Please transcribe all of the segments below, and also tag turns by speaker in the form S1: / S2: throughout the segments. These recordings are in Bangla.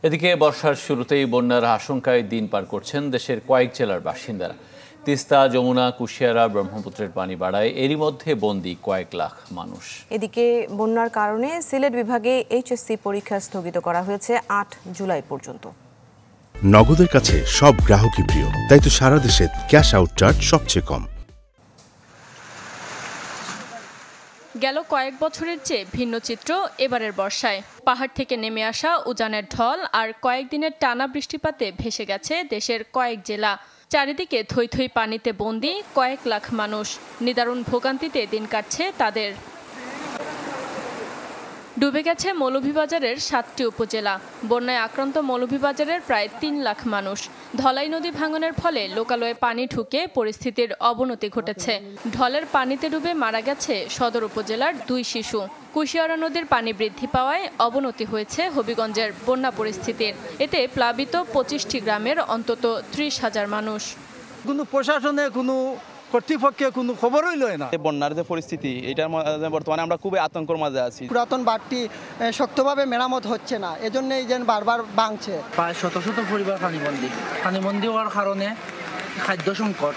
S1: এদিকে বর্ষার শুরুতেই বন্যার আশঙ্কায় দিন পার করছেন দেশের কয়েক জেলার বাসিন্দারা। তিস্তা, যমুনা, কুশিয়ারা, ব্রহ্মপুত্রের পানি বাড়ায় এরই মধ্যে বন্দী কয়েক লাখ মানুষ।
S2: এদিকে বন্যার কারণে সিলেট বিভাগে এইচএসসি পরীক্ষা স্থগিত করা হয়েছে ৮ জুলাই পর্যন্ত।
S3: নগদের কাছে সব গ্রাহকই প্রিয়, তাই তো সারা দেশে ক্যাশ আউট চার্জ সবচেয়ে কম।
S4: গেল কয়েক বছরের চেয়ে ভিন্ন চিত্র এবারের বর্ষায়। পাহাড় থেকে নেমে আসা উজানের ঢল আর কয়েকদিনের টানা বৃষ্টিপাতে ভেসে গেছে দেশের কয়েক জেলা। চারিদিকে থই থই পানিতে বন্দী কয়েক লাখ মানুষ। নিদারুণ ভোগান্তিতে দিন কাটছে তাদের। ডুবে গেছে মৌলভীবাজারের ৭টি উপজেলা। বন্যায় আক্রান্ত মৌলভীবাজারের প্রায় ৩ লাখ মানুষ। ধলাই নদী ভাঙনের ফলে লোকালয়ে পানি ঢুকে পরিস্থিতির অবনতি ঘটেছে। ঢলের পানিতে ডুবে মারা গেছে সদর উপজেলার ২ শিশু। কুশিয়ারা নদীর পানি বৃদ্ধি পাওয়ায় অবনতি হয়েছে হবিগঞ্জের বন্যা পরিস্থিতির। এতে প্লাবিত ২৫টি গ্রামের অন্তত ৩০,০০০ মানুষ।
S5: কোনো প্রশাসনে কোনো কর্তৃপক্ষে কোনো খবরই লয় না।
S6: বন্যার যে পরিস্থিতি, এটার বর্তমানে আমরা খুবই আতঙ্কের মাঝে আছি।
S7: পুরাতন বাঁধটি শক্তভাবে মেরামত হচ্ছে না, এজন্যই যেন বারবার ভাঙছে।
S8: প্রায় শত শত পরিবার পানিবন্দী হওয়ার কারণে খাদ্য সংকট।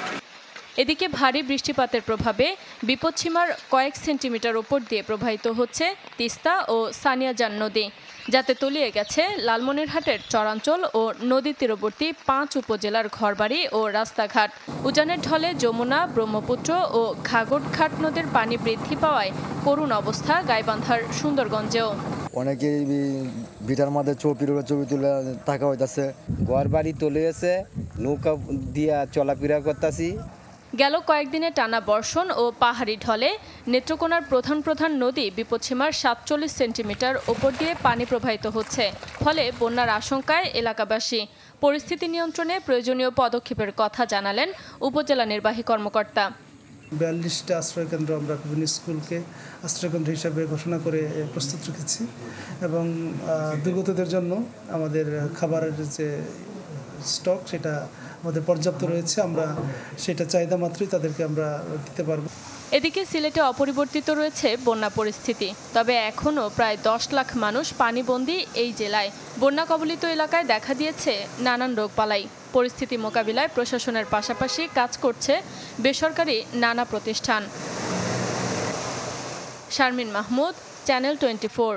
S4: এদিকে ভারী বৃষ্টিপাতের প্রভাবে বিপদসীমার কয়েক সেন্টিমিটার উপর দিয়ে প্রবাহিত হচ্ছে তিস্তা ও সানিয়াজান নদী, যাতে তলিয়ে গেছে লালমনিরহাটের চরাঞ্চল ও নদী তীরবর্তী ৫ উপজেলার ঘরবাড়ি ও রাস্তাঘাট। উজানের ঢলে যমুনা, ব্রহ্মপুত্র ও ঘাগড়ঘাট নদীর পানি বৃদ্ধি পাওয়ায় করুণ অবস্থা গাইবান্ধার সুন্দরগঞ্জেও।
S9: অনেকে ভিটার মধ্যে ছবি তুলে থাকা হইতাছে, ঘর বাড়ি তলে গেছে, নৌকা দিয়া চলাফেরা করতেছি।
S4: গেল কয়েকদিনে টানা বর্ষণ ও পাহাড়ি ঢলে নেত্রকোনার প্রধান নদী বিপদসীমার ৪৭ সেন্টিমিটার ওপর দিয়ে পানি প্রবাহিত হচ্ছে। ফলে বন্যার আশঙ্কায় এলাকাবাসী। পরিস্থিতি নিয়ন্ত্রণে প্রয়োজনীয় পদক্ষেপের কথা জানালেন উপজেলা নির্বাহী কর্মকর্তা।
S5: ৪২টা আশ্রয়কেন্দ্র আমরা বিভিন্ন স্কুলকে আশ্রয়কেন্দ্র হিসাবে ঘোষণা করে প্রস্তুত রেখেছি এবং দুর্গতদের জন্য আমাদের খাবারের যে স্টক সেটা আমাদের পর্যাপ্ত রয়েছে। আমরা সেটা চাহিদা মাত্রই তাদেরকে আমরা দিতে পারবো।
S4: এদিকে সিলেটে অপরিবর্তিত রয়েছে বন্যা পরিস্থিতি। তবে এখনও প্রায় ১০ লাখ মানুষ পানিবন্দী এই জেলায়। বন্যা কবলিত এলাকায় দেখা দিয়েছে নানান রোগবালাই। পরিস্থিতি মোকাবিলায় প্রশাসনের পাশাপাশি কাজ করছে বেসরকারি নানা প্রতিষ্ঠান। শারমিন মাহমুদ, চ্যানেল 24।